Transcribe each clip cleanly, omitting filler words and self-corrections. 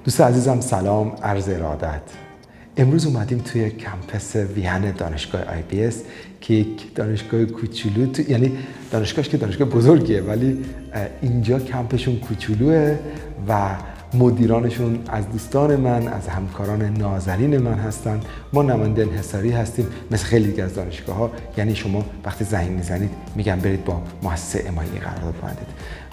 دوست عزیزم سلام، عرض ارادت. امروز اومدیم توی کمپس وین دانشگاه Ibs که یک دانشگاه کوچولو یعنی دانشگاهش که دانشگاه بزرگیه ولی اینجا کمپشون کوچولوه و مدیرانشون از دوستان من، از همکاران نازنین من هستن. ما نماینده انحصاری هستیم مثل خیلی دیگه از دانشگاه‌ها. یعنی شما وقتی زنگ میزنید میگن برید با مؤسسه امایی قرارداد ببندید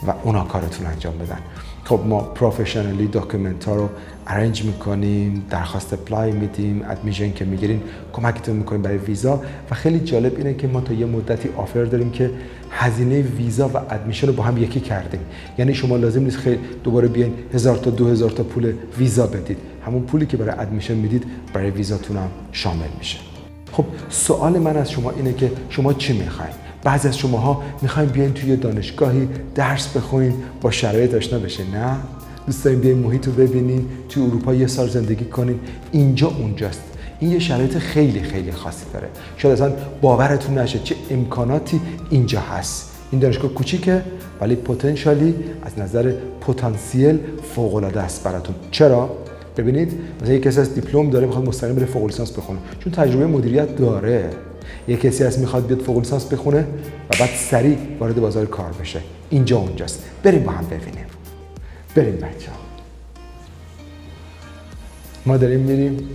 و اونا کارتون انجام بدن. خب ما پروفشنالی داکیومنت ها رو ارنج میکنیم، درخواست اپلای میدیم، ادمیشن که میگیرین کمکتون میکنیم برای ویزا. و خیلی جالب اینه که ما تا یه مدتی آفر داریم که هزینه ویزا و ادمیشن رو با هم یکی کردیم. یعنی شما لازم نیست خیلی دوباره بیاین 1000 تا 2000 تا پول ویزا بدید، همون پولی که برای ادمیشن میدید برای ویزاتون هم شامل میشه. خب سوال من از شما اینه که شما چی میخواین؟ بعضی از شماها میخواین بیاین توی دانشگاهی درس بخونین با شرایط آشنا بشین، نه؟ دوست دارین بیاین محیط رو ببینین، توی اروپا یه سال زندگی کنین. اینجا اونجاست. این یه شرایط خیلی خیلی خاصی داره. شاید اصلا باورتون نشه چه امکاناتی اینجا هست. این دانشگاه کوچیکه ولی پتانسیالی از نظر پتانسیل فوق العاده است براتون. چرا؟ ببینید مثلا یک کسی از دیپلم داره میخواد مستقیم بره فوق لیسانس بخونه چون تجربه مدیریت داره. یک کسی هست میخواد بیاد فوق لیسانس بخونه و بعد سریع وارد بازار کار بشه. اینجا اونجاست. بریم با هم ببینیم. بریم بچه‌ها. ما داریم میریم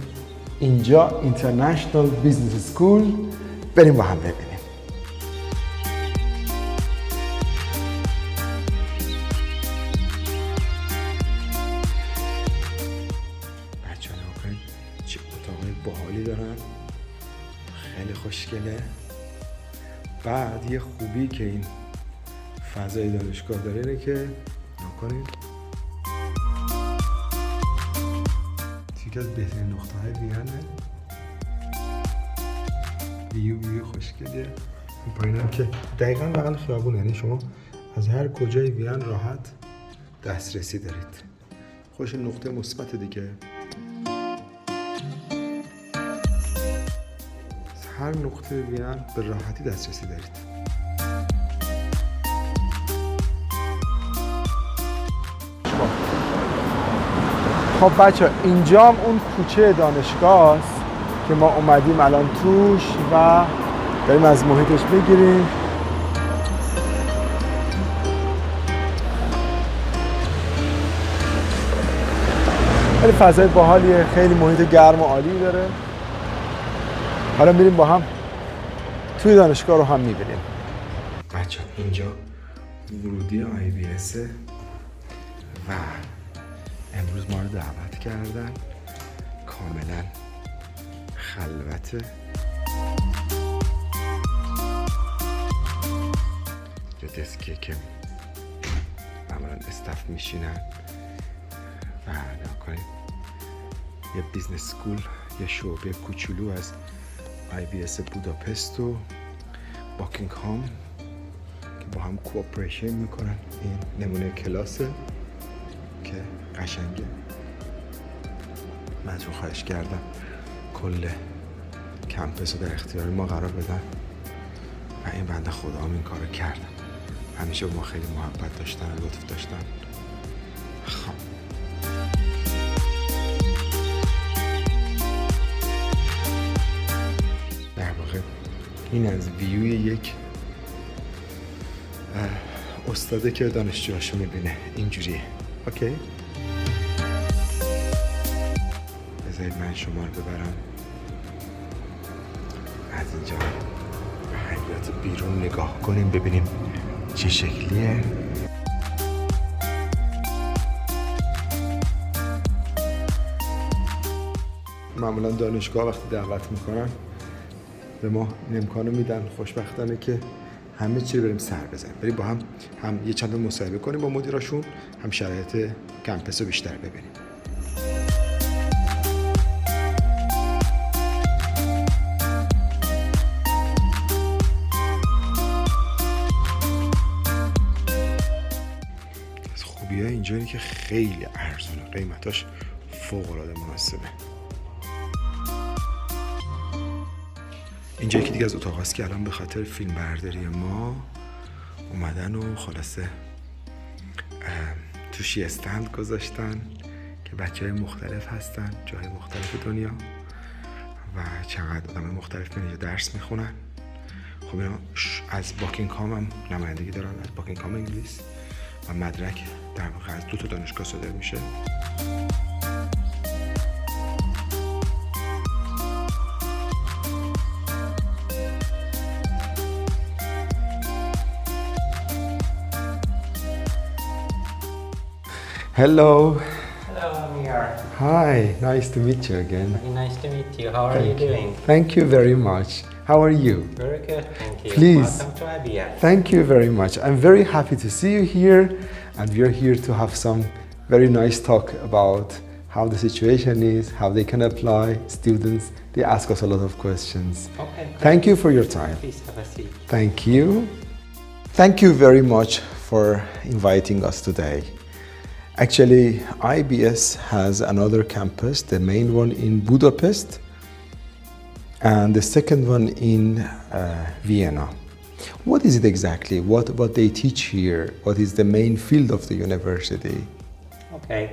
اینجا اینترنشنال بیزنس اسکول. بریم با هم ببینیم. بچه‌ها نگاه چه اتاقای باحالی دارن. خیلی خوشگله. بعد یه خوبی که این فضای دانشگاه داره اینه که نکنید یکی از بهترین نقطه های وینه. ویو خوشگلیه. این پایین هم که دقیقا بغل خیابونه، یعنی شما از هر کجای وین راحت دسترسی دارید. خوش نقطه مثبت دیگه. هر نقطه وین به راحتی دسترسی دارید. خب بچه اینجا هم اون کوچه دانشگاه است که ما اومدیم الان توش و داریم از محیطش بگیریم. خیلی فضای باحالیه، خیلی محیط گرم و عالی داره. حالا میریم با هم توی دانشگاه رو هم میبینیم. بچه اینجا ورودی Ibs و امروز ما رو دعوت کردن. کاملا خلوته. یه دسکیه که معمولا استاف میشینن و نکنید یه بیزنس سکول، یه شعبه کوچولو از Ibs بوداپست و واکینگهام که با هم کوآپریشن میکنن. این نمونه کلاسه که قشنگه. من ازشون خواهش کردم کل کمپس رو در اختیار ما قرار بدن و این بنده خدا هم این کارو کردن. همیشه با ما خیلی محبت داشتن و لطف داشتن. خب در واقع این از ویوی یک استاده که دانشجوهاشو میبینه. اینجوریه. اوکی؟ بذارید من شما رو ببرم از اینجا به حیات بیرون نگاه کنیم ببینیم چه شکلیه. معمولا دانشگاه وقتی دعوت میکنن به ما این امکانو میدن خوشبختانه که همه چی رو بریم سر بزنیم. بریم با هم یه چند تا مصاحبه کنیم با مدیراشون، هم شرایط کمپس رو بیشتر ببینیم. از خوبی‌های اینجا اینه که خیلی ارزونه، قیمتاش فوق‌العاده مناسبه. اینجا یکی دیگه از اتاق هست که الان به خاطر فیلم برداری ما اومدن و خلاصه توش یه استند گذاشتن که بچه‌های مختلف هستن، جای مختلف دنیا و چقدر آدم مختلف اینجا درس میخونن. خب اینا از واکینگهام هم نمایندگی دارن، از واکینگهام انگلیس، و مدرک در واقع از 2 دانشگاه صادر میشه. Hello, Hello. I'm here. Hi, nice to meet you again. Very nice to meet you. How are you doing? Thank you very much. How are you? Very good, thank you. Please. Welcome to IBS. Thank you very much. I'm very happy to see you here, and we are here to have some very nice talk about how the situation is, how they can apply. Students, they ask us a lot of questions. Okay. Thank you for your time. Please have a seat. Thank you. Thank you very much for inviting us today. Actually, IBS has another campus, the main one in Budapest, and the second one in Vienna. What is it exactly? What they teach here? What is the main field of the university? Okay.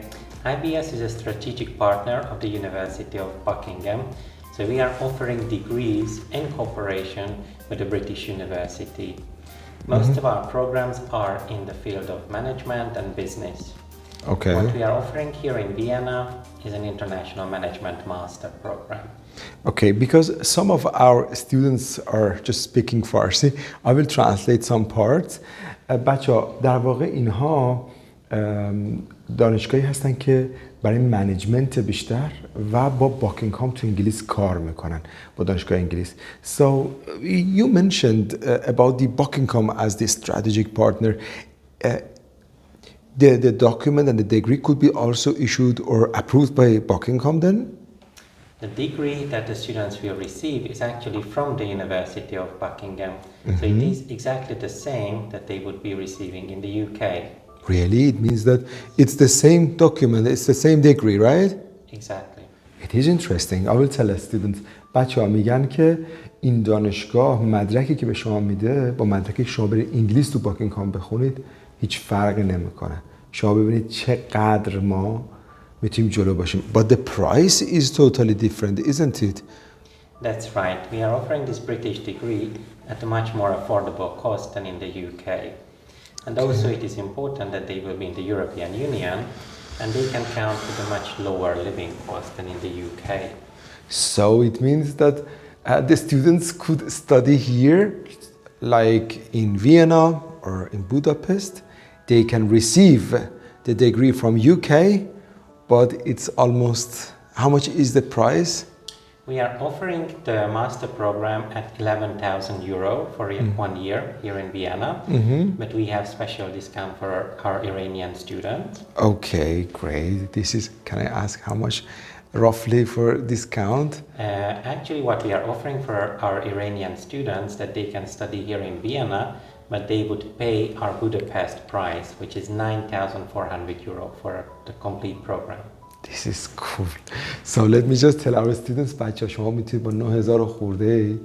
IBS is a strategic partner of the University of Buckingham. So we are offering degrees in cooperation with the British University. Most of our programs are in the field of management and business. Okay. What we are offering here in Vienna is an international management master program. Okay, because some of our students are just speaking Farsi, I will translate some parts. بچه‌ها در واقع اینها دانشگاهی هستن که برای منیجمنت بیشتر و با باکینگهام تو انگلیس کار میکنن، با دانشگاه انگلیس. So you mentioned about the Buckingham as the strategic partner. The document and the degree could be also issued or approved by Buckingham then? The degree that the students will receive is actually from the University of Buckingham. So it is exactly the same that they would be receiving in the UK. Really? It means that it's the same document, it's the same degree, right? Exactly. It is interesting. I will tell the students. بچه‌ها میگن که این دانشگاه مدرکی که به شما میده با مدرکی که شما برید انگلیس تو باکینگهام بخونید هیچ فرقی نمیکنه. شما ببینید چقدر ما میتونیم جلو باشیم. But the price is totally different, isn't it? That's right. We are offering this British degree at a much more affordable cost than in the UK. And also it is important that they will be in the European Union and they can count with a much lower living cost than in the UK. So it means that the students could study here, like in Vienna or in Budapest. They can receive the degree from UK, but it's almost, how much is the price? We are offering the master program at 11,000 euro for 1 year here in Vienna, but we have special discount for our Iranian students. Okay, great. This is, can I ask how much roughly for discount? Actually, what we are offering for our Iranian students that they can study here in Vienna, but they would pay our Budapest price, which is 9,400 euro for the complete program. This is cool. So let me just tell our students, بچه شما میتونید با 9,000 خورده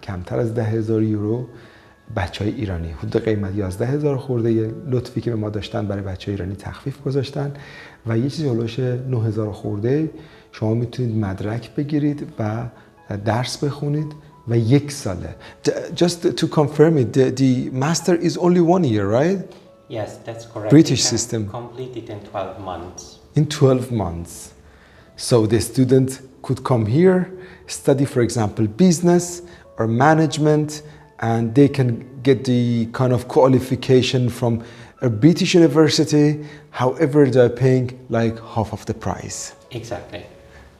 کمتر از 10,000 یورو بچهای ایرانی حدود قیمت 11,000 خورده یه لطفی که به ما داشتن برای بچهای ایرانی تخفیف گذاشتن و یه چیزی هولوش 9,000 خورده شما میتونید مدرک بگیرید و درس بخونید و 1 ساله. Just to confirm it, the master is only 1 year, right? Yes, that's correct. British You can system. complete it in 12 months. In 12 months. So the student could come here, study, for example, business or management, and they can get the kind of qualification from a British university. However, they're paying like half of the price. Exactly.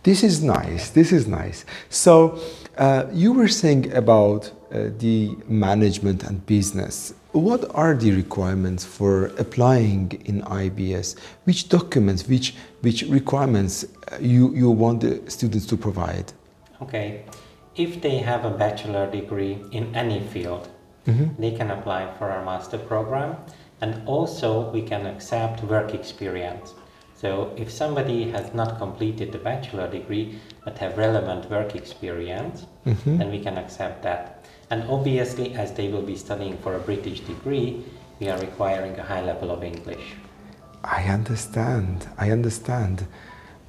This is nice. This is nice. So you were saying about the management and business. What are the requirements for applying in IBS? Which documents, which requirements you want the students to provide? Okay. If they have a bachelor degree in any field, they can apply for our master program, and also we can accept work experience. So if somebody has not completed the bachelor degree but have relevant work experience, then we can accept that. And obviously, as they will be studying for a British degree, we are requiring a high level of English. I understand.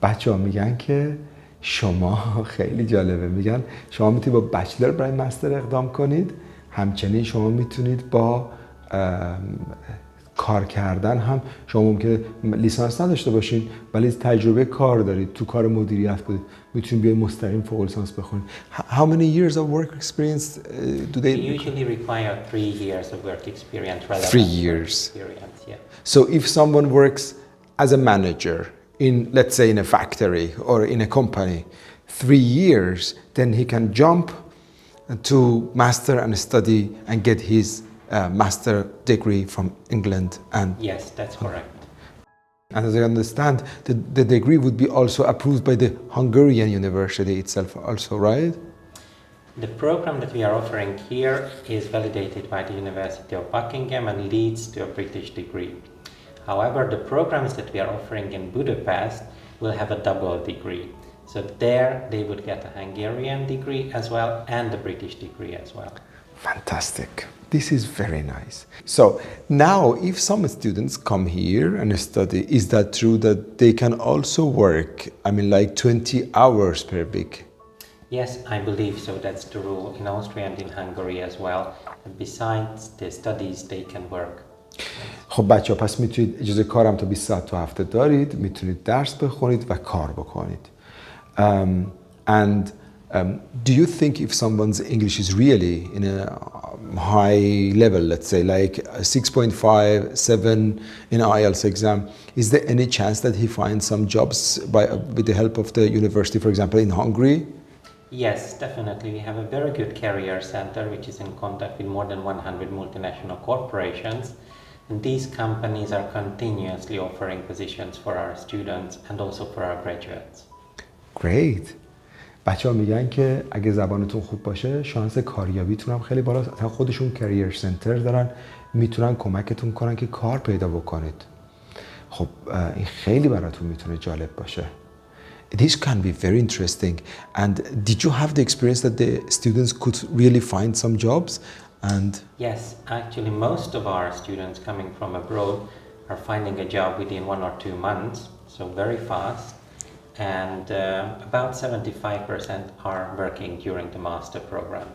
بچه ها میگن که شما خیلی جالبه، میگن شما میتونید با بچلر برای مستر اقدام کنید، همچنین شما میتونید با کار کردن هم، شما ممکنه لیسانس نداشته باشین ولی تجربه کار دارید، تو کار مدیریت بودید، میتونید بیاید مستقیم فوق لیسانس بخونید. How many years of work experience do they usually require 3 years of work experience rather 3 than years. experience, yeah. So if someone works as a manager in, let's say, in a factory or in a company, 3 years, then he can jump to master and study and get his master degree from England. And Yes, that's correct. and as I understand, the degree would be also approved by the Hungarian university itself also, right? The program that we are offering here is validated by the University of Wakkingheam and leads to a British degree. However, the programs that we are offering in Budapest will have a double degree. So there they would get a Hungarian degree as well and the British degree as well. Fantastic. This is very nice. So now if some students come here and study, is that true that they can also work, I mean, like 20 hours per week? Yes, I believe so. That's the rule in Austria and in Hungary as well. And besides the studies, they can work. خب بچه ها پس میتونید اجازه کارم تا 20 ساعت تو هفته دارید، میتونید درس بخونید و کار بکنید. Do you think if someone's English is really in a high level, let's say like 6.5, 7 in IELTS exam, is there any chance that he finds some jobs with the help of the university, for example, in Hungary? Yes, definitely. We have a very good career center which is in contact with more than 100 multinational corporations. And these companies are continuously offering positions for our students and also for our graduates. Great. بچه‌ها میگن که اگه زبانتون خوب باشه شانس کاریابیتون هم خیلی بالاست. اصلا خودشون کریر سنتر دارن، میتونن کمکتون کنن که کار پیدا بکنید. خب این خیلی براتون میتونه جالب باشه. This can be very interesting. And did you have the experience that the students could really find some jobs? And yes, actually most of our students coming from abroad are finding a job within 1 or 2 months, so very fast. And about 75% are working during the master program.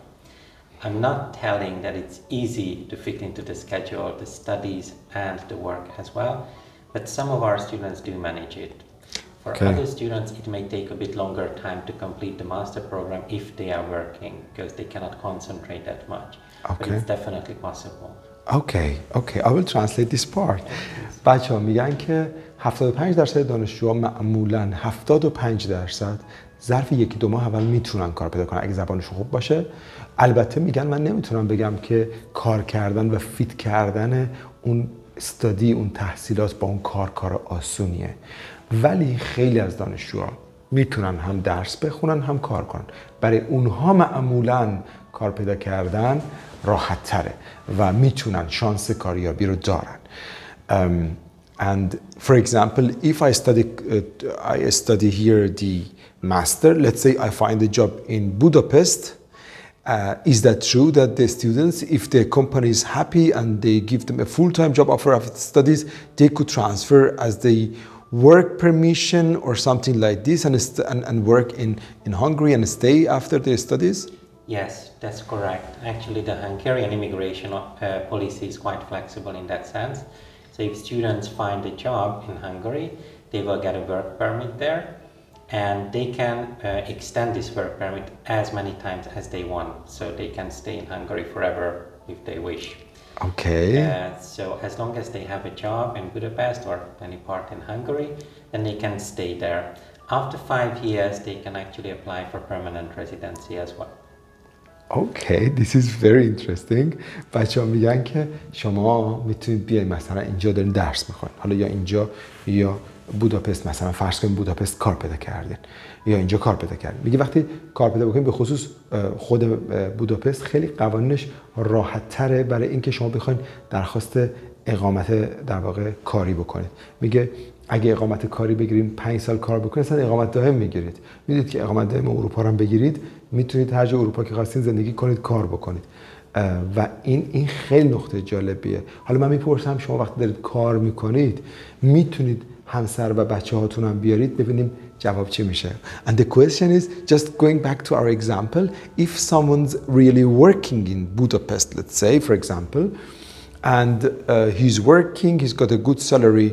I'm not telling that it's easy to fit into the schedule, the studies and the work as well, but some of our students do manage it. For other students, it may take a bit longer time to complete the master program if they are working, because they cannot concentrate that much. But it's definitely possible. Okay, I will translate this part. بچه‌ها میگن که 75% دانشجوها معمولاً 75% ظرف 1-2 ماه اول میتونن کار پیدا کنن اگه زبانشون خوب باشه. البته میگن من نمیتونم بگم که کار کردن و فیت کردن اون استادی، اون تحصیلات با اون کار آسونیه، ولی خیلی از دانشجوها میتونن هم درس بخونن هم کار کنن. برای اونها معمولاً کار پیدا کردن راحت تره و میتونن شانس کاریابی رو دارن. And for example, if I study here the master, let's say I find a job in Budapest, is that true that the students, if the company is happy and they give them a full-time job offer after studies, they could transfer as the work permission or something like this and work in Hungary and stay after their studies? Yes, that's correct. Actually, the Hungarian immigration policy is quite flexible in that sense. So if students find a job in Hungary, they will get a work permit there, and they can extend this work permit as many times as they want. So they can stay in Hungary forever if they wish. Okay. So as long as they have a job in Budapest or any part in Hungary, then they can stay there. After 5 years, they can actually apply for permanent residency as well. Okay, this is very interesting. بچه‌ها میگن که شما میتونید بیاید مثلا اینجا دارین درس میخواین، حالا یا اینجا یا بوداپست، مثلا فرض کنید بوداپست کار پیدا کردین یا اینجا کار پیدا کردین. میگه وقتی کار پیدا بکنید، به خصوص خود بوداپست خیلی قوانینش راحت تره برای اینکه شما بخواید درخواست اقامت در واقع کاری بکنید. میگه اگه اقامت کاری بگیرید 5 سال کار بکنید اصلا اقامت دائم میگیرید. میدونید که اقامت دائم اروپا رو هم بگیرید، میتونید هر جای اروپا که خواستین زندگی کنید، کار بکنید. و این خیلی نقطه جالبیه. حالا من میپرسم شما وقتی دارید کار میکنید میتونید همسر و بچه هاتون هم بیارید، ببینیم جواب چی میشه. And the question is, just going back to our example, if someone's really working in Budapest, let's say, for example, and he's working, he's got a good salary,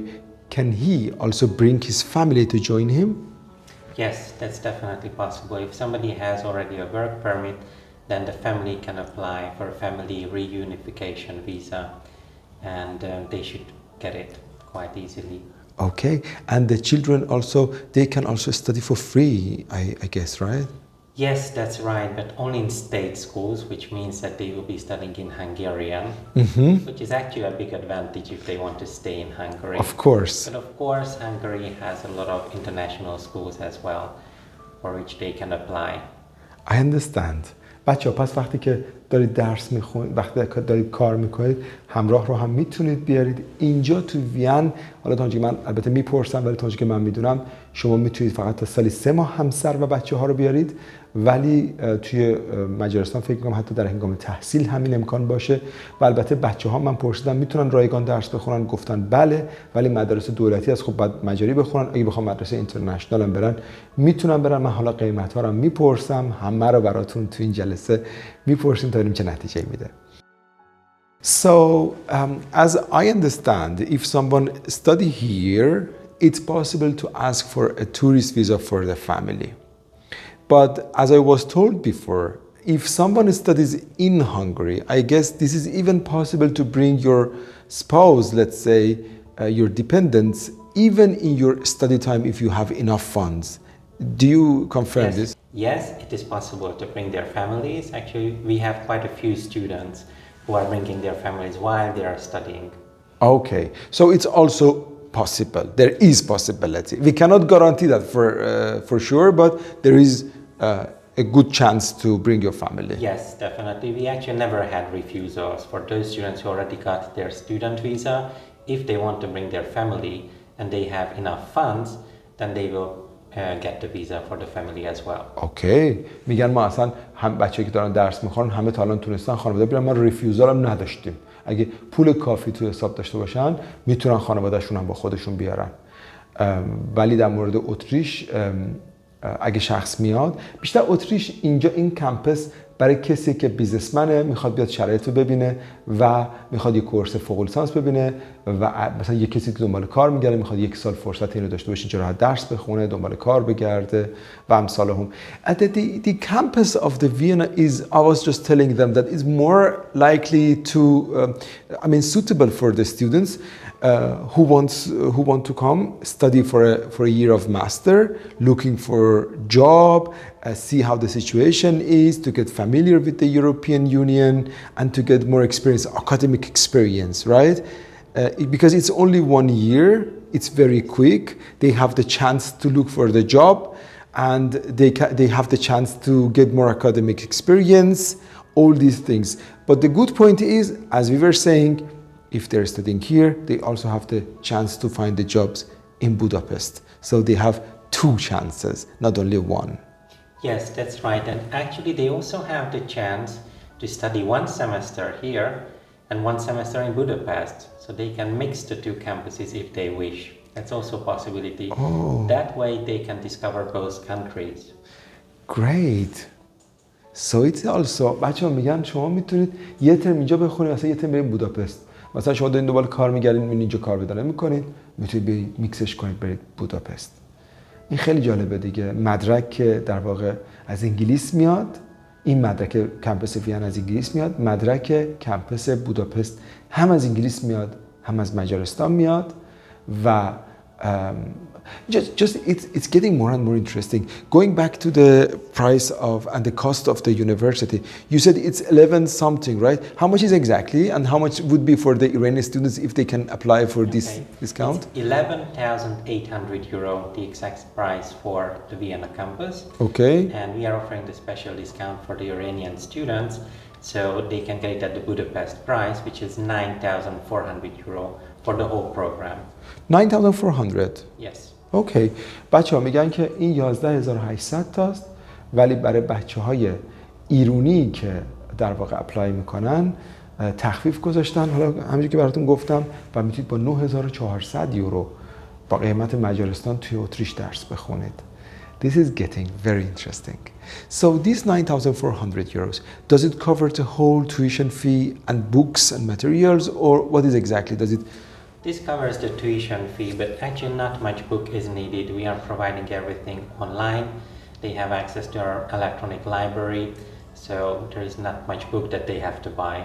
can he also bring his family to join him? Yes, that's definitely possible. If somebody has already a work permit, then the family can apply for a family reunification visa, and they should get it quite easily. Okay, and the children also, they can also study for free, I guess, right? Yes, that's right, but only in state schools, which means that they will be studying in Hungarian, which is actually a big advantage if they want to stay in Hungary. Of course. But of course, Hungary has a lot of international schools as well, for which they can apply. I understand. بچه‌ها پس وقتی که دارید درس میخونید، وقتی دارید کار میکنید، همراه رو هم میتونید بیارید اینجا تو وین. حالا تا اونجا من البته میپرسم، ولی تا اونجا که من میدونم شما میتونید فقط تا سالی 3 ماه همسر و بچه ها رو بیارید، ولی توی مجارستان فکر میکنم حتی در هنگام تحصیل همین امکان باشه. و البته بچه ها من پرسیدم میتونن رایگان درس بخونن، گفتن بله، ولی مدارس دولتی از خب باید مجاری بخونن. اگه بخوام مدرسه اینترنشنال هم برن میتونن برن. من حالا قیمت ها رو میپرسم، همه رو براتون تو این جلسه میپرسیم تا ببینیم چه نتیجه میده. So, as I understand, if someone study here, it's possible to ask for a tourist visa for the family. But as I was told before, if someone studies in Hungary, I guess this is even possible to bring your spouse, let's say, your dependents, even in your study time if you have enough funds. Do you confirm this? Yes, it is possible to bring their families. Actually, we have quite a few students who are bringing their families while they are studying. Okay, so it's also possible. There is possibility. We cannot guarantee that for sure, but there is a good chance to bring your family. Yes, definitely. We actually never had refusals for those students who already got their student visa. If they want to bring their family and they have enough funds, then they will get the visa for the family as well. Okay. میگن ما اصلا هم بچه‌ای که دارن درس میخونن همه تا الان تونستن خانواده بیارن، ما ریفیوزال هم نداشتیم. اگه پول کافی تو حساب داشته باشن میتونن خانواده‌شون هم با خودشون بیارن. ولی در مورد اتریش اگه شخص میاد، بیشتر اتریش اینجا این کمپس برای کسی که بیزنسمنه، میخواد بیاد شرایط رو ببینه و میخواد یک کورس فوق لیسانس ببینه، و مثلا یک کسی که دنبال کار میگرده میخواد 1 سال فرصت اینو داشته باشه، چرا درس بخونه، دنبال کار بگرده و امثال هم. And the campus of the Vienna is, I was just telling them that is more likely to, suitable for the students who want to come study for a year of master, looking for job, see how the situation is, to get familiar with the European Union and to get more experience, academic experience, right? Because it's only 1 year, it's very quick. They have the chance to look for the job, and they have the chance to get more academic experience, all these things. But the good point is, as we were saying, if they're studying here, they also have the chance to find the jobs in Budapest. So they have 2 chances, not only 1. Yes, that's right. And actually they also have the chance to study 1 semester here and 1 semester in Budapest. So they can mix the 2 campuses if they wish. That's also a possibility. Oh. That way they can discover both countries. Great. So it's also, بچه‌ها میگن شما میتونید یه ترم اینجا بخونید، مثلا یه ترم برید بوداپست. مثلا شما دارین دنبال کار میگردین، میبینید اینجا کار پیدا نمی‌کنید، میتونید برید میکسش کنید برید بوداپست. این خیلی جالبه دیگه. مدرک که در واقع از انگلیس میاد، این مدرک کمپس وین از انگلیس میاد، مدرک کمپس بوداپست هم از انگلیس میاد هم از مجارستان میاد و it's getting more and more interesting. Going back to the price of and the cost of the university, you said it's 11 something, right? How much is exactly, and how much would be for the Iranian students if they can apply for this discount? It's 11,800 euro, the exact price for the Vienna campus. Okay. And we are offering the special discount for the Iranian students, so they can get it at the Budapest price, which is 9,400 euro for the whole program. 9,400. Yes. اوکی. بچه‌ها میگن که این 11,800 تاست، ولی برای بچه‌های ایرانی که در واقع اپلای میکنن تخفیف گذاشتن، حالا همونجوری که براتون گفتم، و میتونید با 9400 یورو با قیمت مجارستان توی اتریش درس بخونید. This is getting very interesting. So these 9,400 euros, does it cover the whole tuition fee and books and materials, or what is exactly? Does it? This covers the tuition fee, but actually not much book is needed. We are providing everything online. They have access to our electronic library, so there is not much book that they have to buy.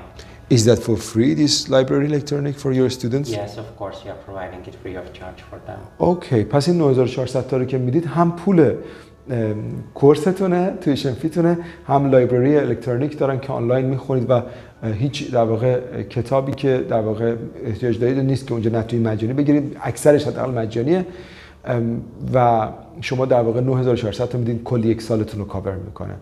Is that for free, this library electronic for your students? Yes, of course, you are providing it free of charge for them. Okay, پس این 9400 تا رو که میدید هم پول کورستونه، تویشن فیتونه، هم لایبرری الکترونیک دارن که آنلاین میخونید و هیچ در واقع کتابی که در واقع احتیاج دارید نیست که اونجا نتونید مجانی بگیرید، اکثرش حداقل مجانیه و شما در واقع 9400 تا میدین، کلی یک سالتون رو کاور میکنه.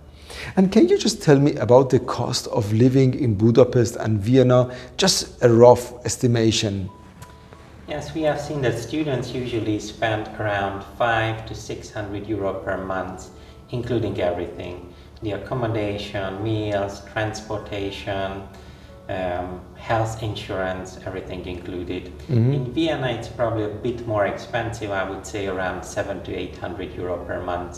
And can you just tell me about the cost of living in Budapest and Vienna, just a rough estimation? Yes, we have seen that students usually spend around 500 to 600 euro per month, including everything. The accommodation, meals, transportation, health insurance, everything included. In Vienna, it's probably a bit more expensive. I would say around 700 to 800 euro per month,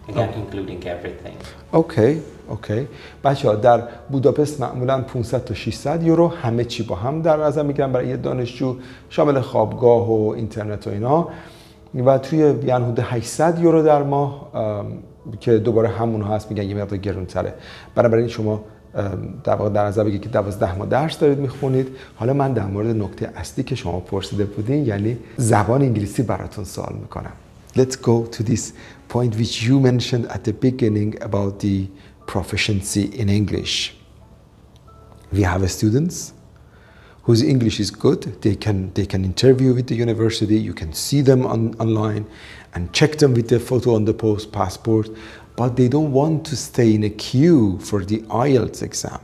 again including everything. اوکی. بچه‌ها در بوداپست معمولاً 500 تا 600 یورو همه چی با هم در نظر میگیرن برای یه دانشجو، شامل خوابگاه و اینترنت و اینا، و توی وین حدود 800 یورو در ماه که دوباره همون هست، میگن یه مقدار گرونتره. بنابراین شما در واقع در نظر بگیرید که 12 ماه درس دارید میخونید. حالا من در مورد نکته اصلی که شما پرسیده بودین، یعنی زبان انگلیسی براتون سوال میکنم. Let's go to this point which you mentioned at the beginning about the proficiency in English. We have students whose English is good. They can interview with the university. You can see them online and check them with the photo on the passport, but they don't want to stay in a queue for the IELTS exam.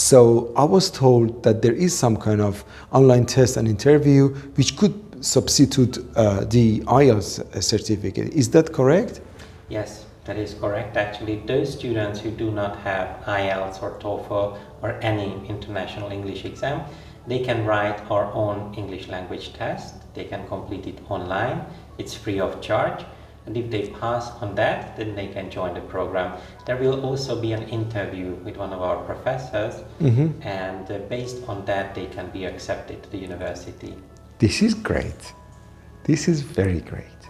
So I was told that there is some kind of online test and interview which could substitute the IELTS certificate. Is that correct? Yes, that is correct. Actually, those students who do not have IELTS or TOEFL or any international English exam, they can write our own English language test. They can complete it online. It's free of charge. And if they pass on that, then they can join the program. There will also be an interview with one of our professors, and based on that, they can be accepted to the university. This is great. This is very great.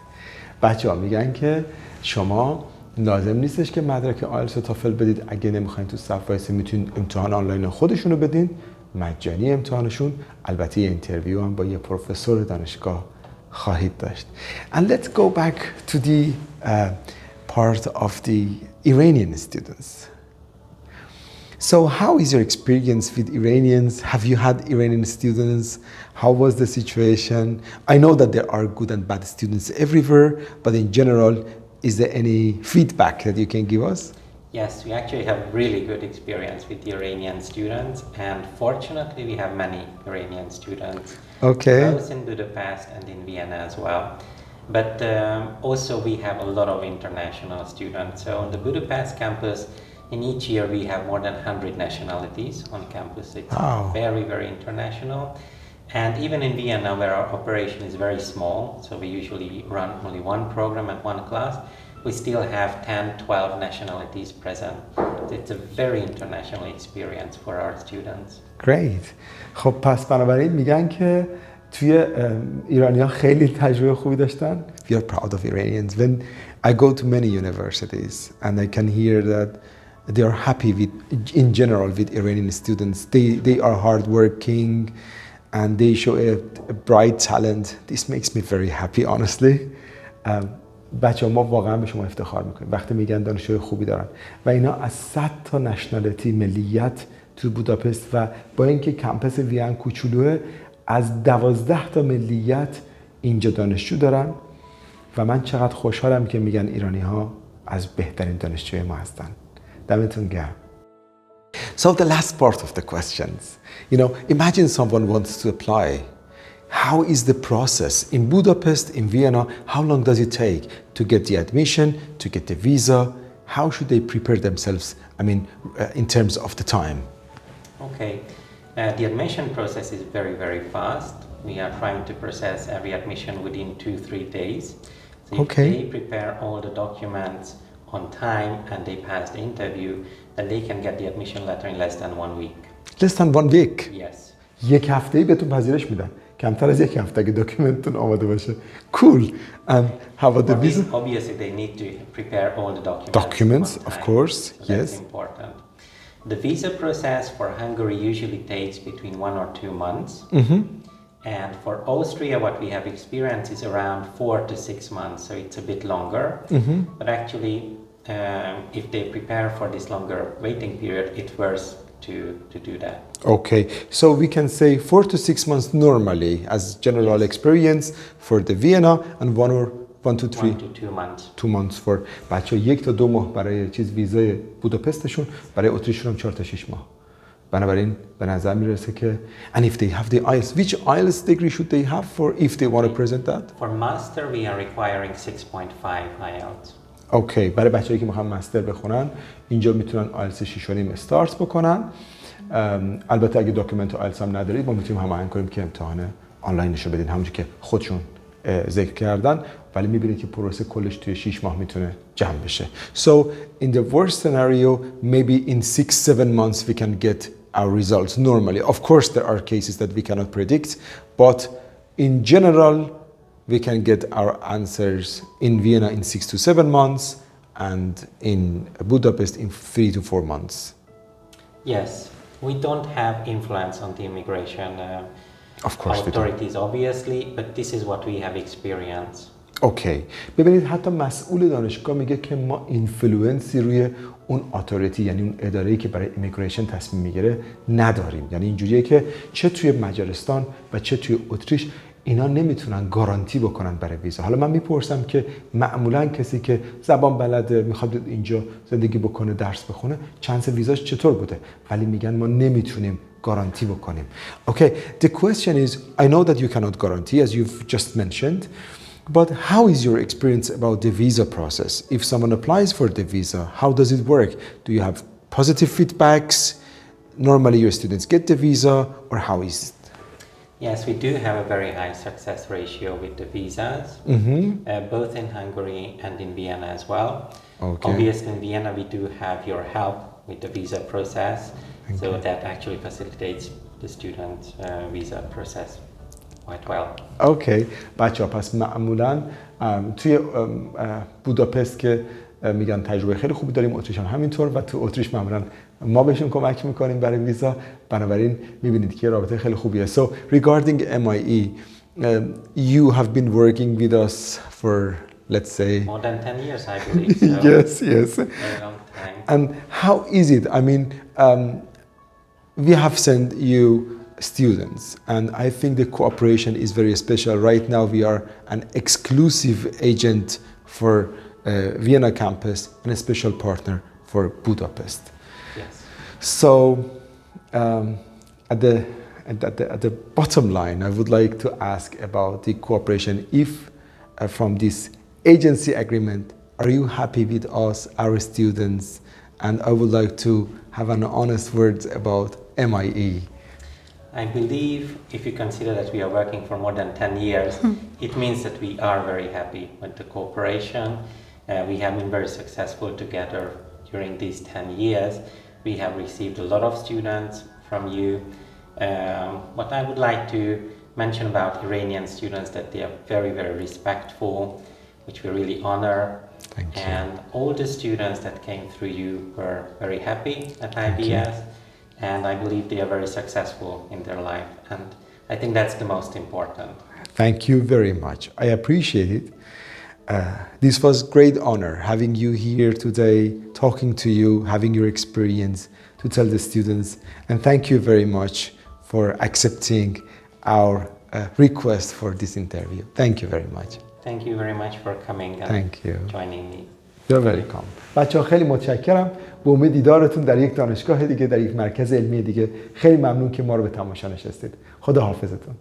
بچه‌ها میگن که شما لازم نیستش که مدرک آیلتس و تافل بدید. اگه نمیخواین تو صف وایسین، میتونید امتحان آنلاین خودشونو بدین، مجانی امتحانشون. البته یه اینترویو هم با یه پروفسور دانشگاه خواهید داشت. And let's go back to the part of the Iranian students. So how is your experience with Iranians? Have you had Iranian students? How was the situation? I know that there are good and bad students everywhere, but in general, is there any feedback that you can give us? Yes, we actually have really good experience with the Iranian students, and fortunately we have many Iranian students, both in Budapest and in Vienna as well. But also we have a lot of international students. So on the Budapest campus, in each year we have more than 100 nationalities on campus. It's very, very international. And even in Vienna, where our operation is very small, so we usually run only one program and one class, we still have 10, 12 nationalities present. It's a very international experience for our students. Great. خب پس بنابراین میگن که توی ایرانی‌ها خیلی تجربه خوبی داشتن. We are proud of Iranians. When I go to many universities and I can hear that they are happy with, in general, with Iranian students. They are hardworking and they show a bright talent. This makes me very happy, honestly. بچه‌ها ما واقعا به شما افتخار میکنیم وقتی میگن دانشجوی خوبی دارن و اینا از 100 تا نشنالیتی ملیت تو بوداپست و با اینکه کمپس وین کوچولوه از 12 تا ملیت اینجا دانشجو دارن و من چقدر خوشحالم که میگن ایرانی ها از بهترین دانشجوی ما هستن. دمتون گرم. So the last part of the questions. You know, imagine someone wants to apply. How is the process in Budapest, in Vienna? How long does it take to get the admission, to get the visa? how should they prepare themselves, I mean, in terms of the time? Okay, the admission process is very, very fast. We are trying to process every admission within 2-3 days. So if they prepare all the documents on time and they pass the interview, then they can get the admission letter in less than 1 week. Less than 1 week? Yes. یک هفته‌ای بهتون پذیرش میدن. کمتر از یک هفته اگه داکیومنتتون آماده باشه. Cool. And how about the visa? Obviously, they need to prepare all the documents. Documents, of course. So yes. That's important. The visa process for Hungary usually takes between 1 or 2 months. And for Austria, what we have experienced is around 4 to 6 months, so it's a bit longer. But actually, if they prepare for this longer waiting period, it's worth to do that. Okay, so we can say 4 to 6 months normally as general experience for the Vienna, and 1 to 3 1 to 2 months. 2 months for بچه 1 تا 2 ماه برای ویزای بوداپستشون، برای اتریششون هم 4 تا 6 ماه. بنابراین به نظر میرسه که and if they have the IELTS, which IELTS degree should they have for if they want to present that? For master we are requiring 6.5 IELTS. اوکی، برای بچه‌ای که میخوان مستر بخونن اینجا میتونن آیلتس 6.5 استارت بکنن. البته اگه داکیومنت آیلتس هم ندارید ما میتونیم هماهنگ کنیم که امتحان آنلاینش رو بدین همونجوری که خودشون ذکر کردن، ولی میبینید که پروسه کلش توی 6 ماه میتونه جمع بشه. So in the worst scenario maybe in 6-7 months we can get our results normally. Of course there are cases that we cannot predict, but in general we can get our answers in Vienna in 6 to 7 months and in Budapest in 3 to 4 months. Yes, we don't have influence on the immigration of course authorities obviously, but this is what we have experienced. اوکی، ببینید حتی مسئول دانشگاه میگه که ما اینفلوئنسی روی اون اتوریتی یعنی اون اداره‌ای که برای ایمیگریشن تصمیم میگیره نداریم. یعنی اینجوریه که چه توی مجارستان و چه توی اتریش اینا نمیتونن گارانتی بکنن برای ویزا. حالا من میپرسم که معمولا کسی که زبان بلده میخواد اینجا زندگی بکنه درس بخونه چانس ویزاش چطور بوده، ولی میگن ما نمیتونیم گارانتی بکنیم. Okay, the question is I know that you cannot guarantee as you've just mentioned, but how is your experience about the visa process? If someone applies for the visa, how does it work? Do you have positive feedbacks? Normally your students get the visa, or how is it? Yes, we do have a very high success ratio with the visas, both in Hungary and in Vienna as well. Okay. Obviously in Vienna we do have your help with the visa process, so that actually facilitates the student visa process quite well. Okay, بچه‌ها پس معمولاً توی بوداپست که میگن تجربه خیلی خوبی داریم، اتریش هم همینطور و تو اتریش معمولاً ما بهشون کمک میکنیم برای ویزا، بنابراین میبینید که رابطه خیلی خوبیه. So regarding MIE, you have been working with us for let's say more than 10 years I believe. So yes. very long time. And how is it? I mean, we have sent you students and I think the cooperation is very special. Right now we are an exclusive agent for Vienna campus and a special partner for Budapest. Yes. So at the bottom line I would like to ask about the cooperation. If from this agency agreement, are you happy with us, our students? And I would like to have an honest words about MIE. I believe if you consider that we are working for more than 10 years, it means that we are very happy with the cooperation. We have been very successful together during these 10 years. We have received a lot of students from you. What I would like to mention about Iranian students that they are very, very respectful, which we really honor. Thank you. And all the students that came through you were very happy at IBS, and I believe they are very successful in their life, and I think that's the most important. Thank you very much. I appreciate it. This was great honor having you here today, talking to you, having your experience to tell the students, and thank you very much for accepting our request for this interview. Thank you very much. Thank you very much for coming and Thank you. joining me. You're welcome. بچه‌ها خیلی متشکرم. به امید دیدارتون در یک دانشگاه دیگه، در یک مرکز علمی دیگه. خیلی ممنون که ما رو به تماشا نشستید. خدا حافظتون.